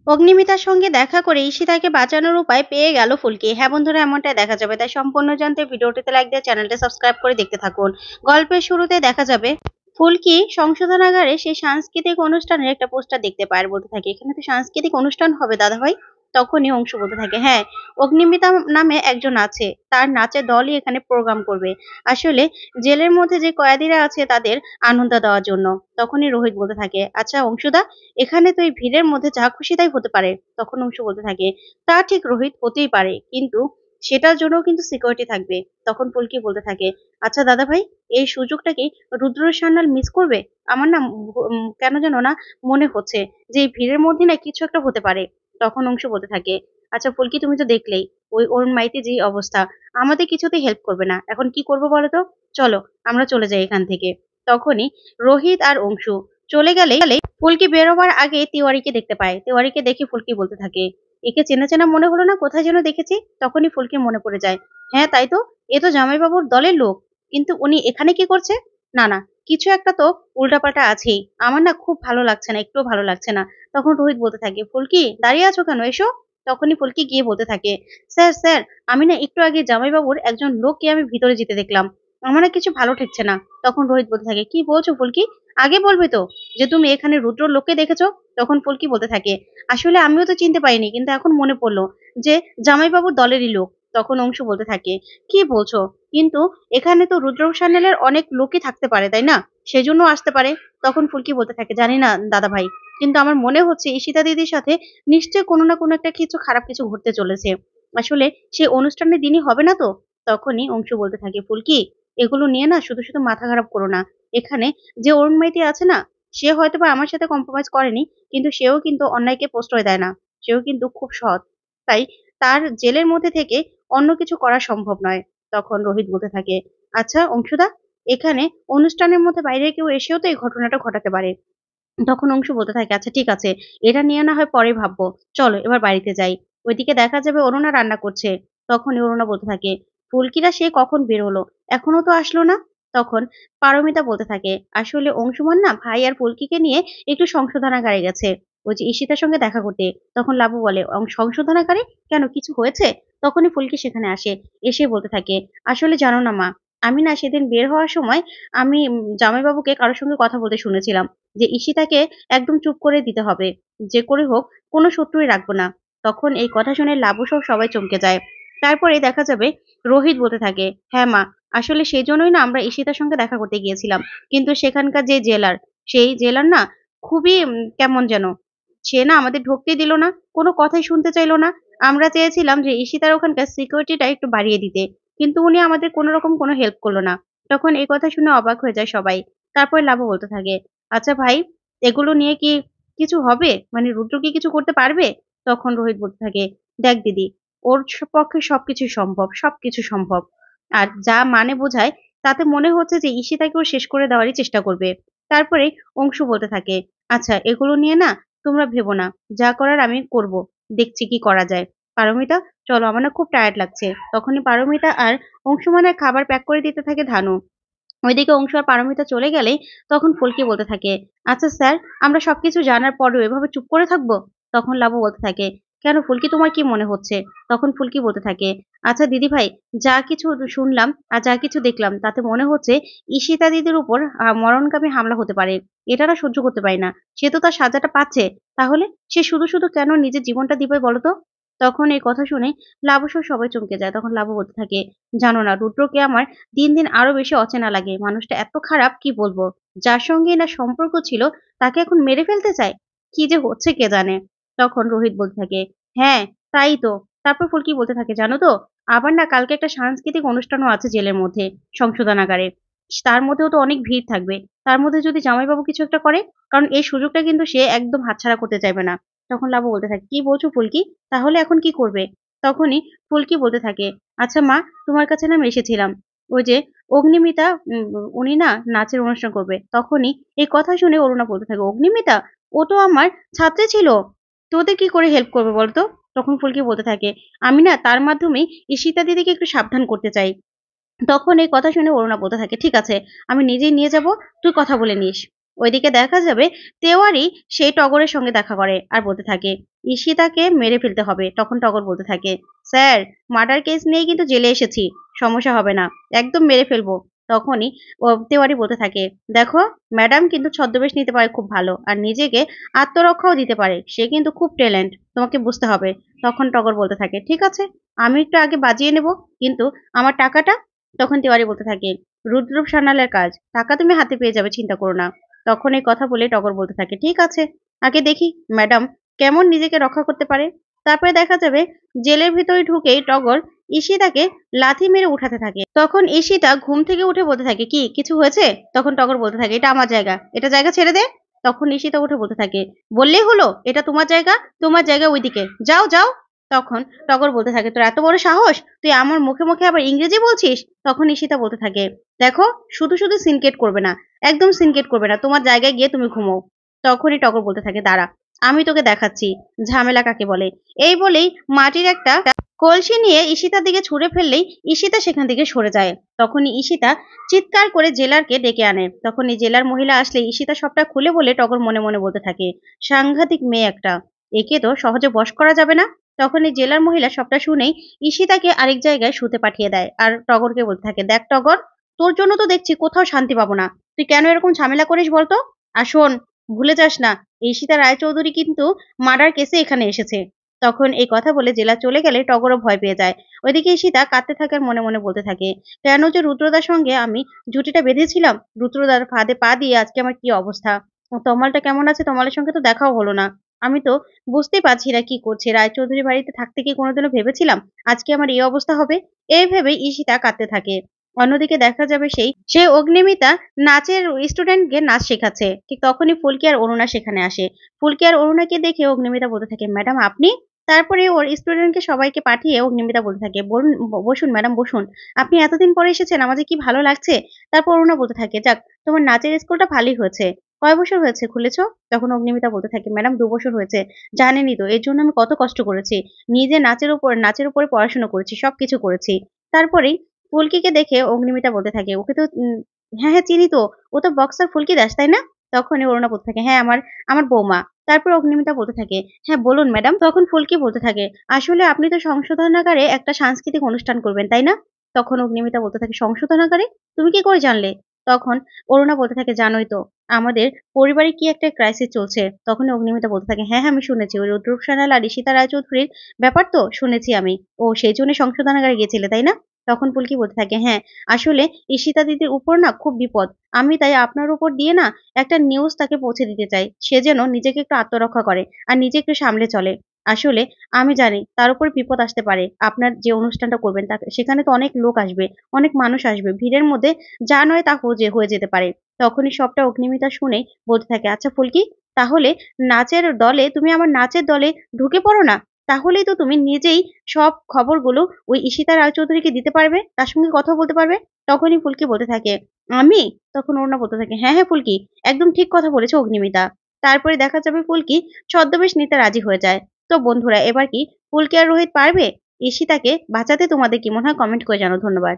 অগ্নিমিতার সঙ্গে দেখা করে ঈশিতাকে বাঁচানোর উপায় পেয়ে গেল ফুলকি। হ্যাঁ বন্ধুরা, এমনটাই দেখা যাবে। তাই সম্পূর্ণ জানতে ভিডিওটিতে লাইক দিয়ে চ্যানেলটা সাবস্ক্রাইব করে দেখতে থাকুন। গল্পের শুরুতে দেখা যাবে ফুলকি সংশোধনাগারে সেই সাংস্কৃতিক অনুষ্ঠানের একটা পোস্টার দেখতে পায় আর বলতে থাকে, এখানে তো সাংস্কৃতিক অনুষ্ঠান হবে দাদাভাই। তখনই অংশু বলতে থাকে, হ্যাঁ, অগ্নিমিতা নামে একজন আছে, তার নাচের দলই এখানে প্রোগ্রাম করবে। আসলে জেলের মধ্যে যে কয়েদিরা আছে তাদের আনন্দ দেওয়ার জন্য। তখনই রোহিত বলতে থাকে, আচ্ছা অংশুদা, এখানে তো এই ভিড়ের মধ্যে যা খুশি তাই হতে পারে। তখন অংশু বলতে থাকে, তা ঠিক রোহিত, হতেই পারে, কিন্তু সেটার জন্যও কিন্তু সিকিউরিটি থাকবে। তখন ফুলকি বলতে থাকে, আচ্ছা দাদা ভাই, এই সুযোগটা কি রুদ্র সান্যাল মিস করবে? আমার না কেন যেন না মনে হচ্ছে যে এই ভিড়ের মধ্যে না কিছু একটা হতে পারে। তখন অংশু বলতে থাকে, আচ্ছা ফুলকি, তুমি তো দেখলেই ওই অরুণ মাইতি যে অবস্থা, আমাদের কিছুতেই হেল্প করবে না। এখন কি করবো বলো তো? চলো আমরা চলে যাই এখান থেকে। তখনই রোহিত আর অংশু চলে গেলে ফুলকি বেরোবার আগে তিওয়ারিকে দেখতে পায়। তিওয়ারিকে দেখে ফুলকি বলতে থাকে, একে চেনা চেনা মনে হলো না, কোথায় যেন দেখেছি। তখনই ফুলকি মনে পড়ে যায়, হ্যাঁ তাই তো, এ তো জামাইবাবুর দলের লোক, কিন্তু উনি এখানে কি করছে? না না, কিছু একটা তো উল্টাপাল্টা আছেই। আমার না খুব ভালো লাগছে না, একটুও ভালো লাগছে না। তখন রোহিত বলতে থাকে, ফুলকি দাঁড়িয়ে আছো কেন, এসো। তখনই ফুলকি গিয়ে বলতে থাকে, স্যার স্যার, আমি না একটু আগে জামাইবাবুর একজন লোককে আমি ভিতরে যেতে দেখলাম, আমার না কিছু ভালো ঠেকছে না। তখন রোহিত বলতে থাকে, কি বলছো ফুলকি, আগে বলবে তো যে তুমি এখানে রুদ্র লোককে দেখেছো। তখন ফুলকি বলতে থাকে, আসলে আমিও তো চিনতে পারিনি, কিন্তু এখন মনে পড়লো যে জামাইবাবুর দলেরই লোক। তখন অংশু বলতে থাকে, কি বলছো, কিন্তু এখানে তো রুদ্র চ্যানেলের অনেক লোকই থাকতে পারে তাই না, সেজন্য আসতে পারে। তখন ফুলকি বলতে থাকে, জানি না দাদা ভাই, কিন্তু আমার মনে হচ্ছে ঈশিতা দিদির সাথে নিশ্চয়ই কোনো না কোনো একটা কিছু খারাপ কিছু ঘটতে চলেছে। আসলে সে অনুষ্ঠানের দিনই হবে না তো। তখনই অংশু বলতে থাকে, ফুলকি এগুলো নিয়ে না শুধু শুধু মাথা খারাপ করো না। এখানে যে অরুণ মাইতি আছে না, সে হয়তোবা আমার সাথে কম্প্রোমাইজ করেনি, কিন্তু সেও কিন্তু অন্যায়কে প্রশ্রয় দেয় না। সেও কিন্তু খুব সৎ। তাই তার জেলের মধ্যে থেকে অন্য কিছু করা সম্ভব নয়। তখন রোহিত বলতে থাকে, আচ্ছা অংশুদা, এখানে অনুষ্ঠানের মধ্যে বাইরে কেউ এসেও তো এই ঘটনাটা ঘটাতে পারে। তখন অংশু বলতে থাকে, আচ্ছা ঠিক আছে, এটা নিয়ে না হয় পরে ভাববো, চলো এবার বাড়িতে যাই। ওইদিকে দেখা যাবে অরুণা রান্না করছে। তখনই অরুণা বলতে থাকে, ফুলকিরা সে কখন বের হলো, এখনো তো আসলো না। তখন পারমিতা বলতে থাকে, আসলে অংশুমান না ভাই আর ফুলকিকে নিয়ে একটু সংশোধনাগারে গেছে, ওই যে ঈশিতার সঙ্গে দেখা করতে। তখন লাবু বলে, সংশোধনাগারে কেন, কিছু হয়েছে? তখনই ফুলকি সেখানে আসে। এসে বলতে থাকে, আসলে জানো না মা, আমি না সেদিন বের হওয়ার সময় আমি জামাইবাবুকে কারোর সঙ্গে কথা বলতে শুনেছিলাম যে ঈশিতাকে একদম চুপ করে দিতে হবে, যে করে হোক কোনো শত্রুই রাখবো না। তখন এই কথা শুনে লাবু সহ সবাই চমকে যায়। তারপরে দেখা যাবে রোহিত বলতে থাকে, হ্যাঁ মা, আসলে সেই জন্যই না আমরা ঈশিতার সঙ্গে দেখা করতে গিয়েছিলাম, কিন্তু সেখানকার যে জেলার, সেই জেলার না খুবই কেমন যেন, সে না আমাদের ঢুকতেই দিল না, কোনো কথাই শুনতে চাইলো না। আমরা চেয়েছিলাম যে ঈশিতার ওখানকার সিকিউরিটিটা একটু বাড়িয়ে দিতে, কিন্তু উনি আমাদের কোনো রকম কোনো হেল্প করলো না। তখন এই কথা শুনে অবাক হয়ে যায় সবাই। তারপরে লাবু বলতে থাকে, আচ্ছা ভাই, এগুলো নিয়ে কি কিছু হবে? মানে রুদ্র কি কিছু করতে পারবে? তখন রোহিত বলতে থাকে, দেখ দিদি, ওর পক্ষে সবকিছু সম্ভব, সবকিছু সম্ভব। আর যা মানে বোঝায় তাতে মনে হচ্ছে যে ঈশিতাকেও শেষ করে দেওয়ারই চেষ্টা করবে। তারপরে অংশু বলতে থাকে, আচ্ছা এগুলো নিয়ে না তোমরা ভেবো না, যা করার আমি করব, দেখছি কি করা যায়। পারমিতা, চলো, আমার না খুব টায়ার্ড লাগছে। তখনই পারমিতা আর অংশুমানের খাবার প্যাক করে দিতে থাকে ধানু। ওইদিকে অংশু আর পারমিতা চলে গেলেই তখন ফুলকি বলতে থাকে, আচ্ছা স্যার, আমরা সবকিছু জানার পরেও এভাবে চুপ করে থাকবো? তখন লাবু বলতে থাকে, কেন ফুলকি, তোমার কি মনে হচ্ছে? তখন ফুলকি বলতে থাকে, আচ্ছা দিদি ভাই, যা কিছু শুনলাম আর যা কিছু দেখলাম তাতে মনে হচ্ছে ঈশিতা দিদির উপর মরণকামী হামলা হতে পারে। এটা না সহ্য করতে পারি না। সে তো তার সাজাটা পাচ্ছে, তাহলে সে শুধু শুধু কেন নিজের জীবনটা দিবে বলো তো? তখন এই কথা শুনে লাবু সহ সবাই চমকে যায়। তখন লাবু বলতে থাকে, জানো না, রুদ্রকে আমার দিন দিন আরো বেশি অচেনা লাগে। মানুষটা এত খারাপ, কি বলবো। যার সঙ্গে না সম্পর্ক ছিল তাকে এখন মেরে ফেলতে চায়। কি যে হচ্ছে কে জানে। তখন রোহিত বলতে থাকে, হ্যাঁ তাই তো। তারপর ফুলকি বলতে থাকে, জানো তো, আবার না কালকে একটা সাংস্কৃতিক অনুষ্ঠানও আছে জেলের মধ্যে, সংশোধনাগারে। তার মধ্যেও তো অনেক ভিড় থাকবে। তার মধ্যে যদি জামাইবাবু কিছু একটা করে, কারণ এই সুযোগটা কিন্তু সে একদম হাতছাড়া করতে চাইবে না। তখন লাবু বলতে থাকে, কি বলছো ফুলকি, তাহলে এখন কি করবে? তখনই ফুলকি বলতে থাকে, আচ্ছা মা, তোমার কাছে না আমি এসেছিলাম, ওই যে অগ্নিমিতা, উনি না নাচের অনুষ্ঠান করবে। তখনই এই কথা শুনে অরুণা বলতে থাকে, অগ্নিমিতা, ও তো আমার ছাত্রী ছিল, তোদের কি করে হেল্প করবে বলতো? তখন ফুলকি বলতে থাকে, আমি না তার মাধ্যমেই ঈশিতা দিদিকে একটু সাবধান করতে চাই। তখন এই কথা শুনে অরুণা বলতে থাকে, ঠিক আছে, আমি নিজেই নিয়ে যাব, তুই কথা বলে নিস। ওইদিকে দেখা যাবে তেওয়ারি সেই টগরের সঙ্গে দেখা করে আর বলতে থাকে ঈশিতাকে মেরে ফেলতে হবে। তখন টগর বলতে থাকে, স্যার মার্ডার কেস নিয়ে কিন্তু জেলে এসেছি, সমস্যা হবে না, একদম মেরে ফেলবো। তখনই তেওয়ারি বলতে থাকে, দেখো ম্যাডাম কিন্তু ছদ্মবেশ নিতে পারে খুব ভালো, আর নিজেকে আত্মরক্ষাও দিতে পারে, সে কিন্তু খুব ট্যালেন্ট, তোমাকে বুঝতে হবে। তখন টগর বলতে থাকে, ঠিক আছে, আমি একটু আগে বাজিয়ে নেব, কিন্তু আমার টাকাটা। তখন তেওয়ারি বলতে থাকে, রুদ্রপ সান্যালের কাজ, টাকা তুমি হাতে পেয়ে যাবে, চিন্তা করো না। তখন এই কথা বলে টগর বলতে থাকে, ঠিক আছে, আগে দেখি ম্যাডাম কেমন নিজেকে রক্ষা করতে পারে। তারপরে দেখা যাবে জেলের ভিতরে ঢুকেই টগর ঈশিতাকে লাথি মেরে উঠাতে থাকে। তখন ঈশিতা ঘুম থেকে উঠে বলতে থাকে, কি কিছু হয়েছে? তখন টগর বলতে থাকে, এটা আমার জায়গা, এটা জায়গা ছেড়ে দে। তখন ঈশিতা উঠে বলতে থাকে, বললেই হলো, এটা তোমার জায়গা, তোমার জায়গা ওইদিকে, যাও যাও। তখন টগর বলতে থাকে, তোর এত বড় সাহস, তুই আমার মুখে মুখে আবার ইংরেজি বলছিস? তখন ঈশিতা বলতে থাকে, দেখো শুধু শুধু সিনকেট করবে না, একদম সিনকেট করবে না, তোমার জায়গায় গিয়ে তুমি ঘুমো। তখনই টগর বলতে থাকে, দাঁড়া, আমি তোকে দেখাচ্ছি ঝামেলা কাকে বলে। এই বলেই মাটির একটা কলসি নিয়ে ঈশিতার দিকে ছুঁড়ে ফেললেই ঈশিতা সেখান থেকে সরে যায়। তখনই ঈশিতা চিৎকার করে জেলারকে ডেকে আনে। তখনই জেলার মহিলা আসলে ঈশিতা সবটা খুলে বলে টগর মনে মনে বলতে থাকে, সাংঘাতিক মেয়ে একটা, একে তো সহজে বশ করা যাবে না। তখনই জেলার মহিলা সবটা শুনেই ঈশিতাকে আরেক জায়গায় শুতে পাঠিয়ে দেয়, আর টগরকে বলতে থাকে, দেখ টগর, তোর জন্য তো দেখছি কোথাও শান্তি পাবো না, তুই কেন এরকম ঝামেলা করিস বলতো? আর শোন, ভুলে যাস না, ঈশিতা রায়চৌধুরী কিন্তু মার্ডার কেসে এখানে এসেছে। তখন এই কথা বলে জেলা চলে গেলে টগরও ভয় পেয়ে যায়। ওইদিকে ঈশিতা কাঁদতে থাকে আর মনে মনে বলতে থাকে, কেন যে রুদ্রদার সঙ্গে আমি জুটিটা বেঁধেছিলাম, রুদ্রদার ফাঁদে পা দিয়ে আজকে আমার কি অবস্থা। তমালটা কেমন আছে? তমালের সঙ্গে তো দেখাও হলো না। আমি তো বুঝতেই পারছি না কি করছে। রায়চৌধুরী বাড়িতে থাকতে কি কোনোদিনও ভেবেছিলাম আজকে আমার এই অবস্থা হবে? এই ভেবেই ঈশিতা কাঁদতে থাকে। অন্যদিকে দেখা যাবে সেই অগ্নিমিতা নাচের স্টুডেন্টকে নাচ শেখাচ্ছে। ঠিক তখনই ফুলকি আর অরুণা সেখানে আসে। ফুলকি আর অরুণাকে দেখে অগ্নিমিতা বলতে থাকে, ম্যাডাম আপনি? তারপরে ওর স্টুডেন্টকে সবাইকে পাঠিয়ে অগ্নিমিতা বলতে থাকে, বসুন ম্যাডাম বসুন, আপনি এতদিন পরে এসেছেন, আমাদের কি ভালো লাগছে। তারপর অরুণা বলতে থাকে, যাক তোমার নাচের স্কুলটা ভালোই হয়েছে, কয় বছর হয়েছে খুলেছো? তখন অগ্নিমিতা বলতে থাকে, ম্যাডাম 2 বছর হয়েছে, জানেনই তো এর জন্য আমি কত কষ্ট করেছি, নিজে নাচের উপরে পড়াশোনা করেছি, সবকিছু করেছি। তারপরেই ফুলকিকে দেখে অগ্নিমিতা বলতে থাকে, ওকে তো হ্যাঁ হ্যাঁ চিনি তো, ও তো বক্সার ফুলকি দাস তাই না? তখনই অরুণা বলতে থাকে, হ্যাঁ আমার আমার বৌমা। তারপর অগ্নিমিতা বলতে থাকে, হ্যাঁ বলুন ম্যাডাম। তখন ফুলকি বলতে থাকে, আসলে আপনি তো সংশোধনাগারে একটা সাংস্কৃতিক অনুষ্ঠান করবেন তাই না? তখন অগ্নিমিতা বলতে থাকে, সংশোধনাগারে? তুমি কি করে জানলে? তখন অরুণা বলতে থাকে, জানোই তো আমাদের পরিবারে কি একটা ক্রাইসিস চলছে। তখন অগ্নিমিতা বলতে থাকে, হ্যাঁ হ্যাঁ আমি শুনেছি, ওই রুদ্রপ সান্যাল আর ঈশিতা রায়চৌধুরীর ব্যাপার তো শুনেছি আমি। ও সেই জন্য সংশোধনাগারে গিয়েছিলে তাই না? তখন ফুলকি বলতে থাকে, হ্যাঁ আসলে ঈশিতা দিদির উপর না খুব বিপদ, আমি তাই আপনার উপর দিয়ে না একটা নিউজ তাকে পৌঁছে দিতে চাই, সে যেন নিজেকে একটু আত্মরক্ষা করে আর নিজে একটু সামলে চলে। আসলে আমি জানি তার উপর বিপদ আসতে পারে, আপনার যে অনুষ্ঠানটা করবেন তাকে সেখানে তো অনেক লোক আসবে, অনেক মানুষ আসবে, ভিড়ের মধ্যে যা নয় তা হয়ে যেতে পারে। তখনই সবটা অগ্নিমিতা শুনে বলতে থাকে, আচ্ছা ফুলকি, তাহলে নাচের দলে তুমি আমার নাচের দলে ঢুকে পড়ো না, তাহলেই তো তুমি নিজেই সব খবরগুলো ওই ঈশিতা রায়চৌধুরীকে দিতে পারবে, তার সঙ্গে কথা বলতে পারবে। তখনই ফুলকি বলতে থাকে, আমি? তখন অরুণা বলতে থাকে, হ্যাঁ হ্যাঁ ফুলকি, একদম ঠিক কথা বলেছে অগ্নিমিতা। তারপরে দেখা যাবে ফুলকি ছদ্মবেশ নিতে রাজি হয়ে যায়। তো বন্ধুরা এবার কি ফুলকি আর রোহিত পারবে ঈশিতাকে বাঁচাতে? তোমাদের কি মনে হয় কমেন্ট করে জানাও। ধন্যবাদ।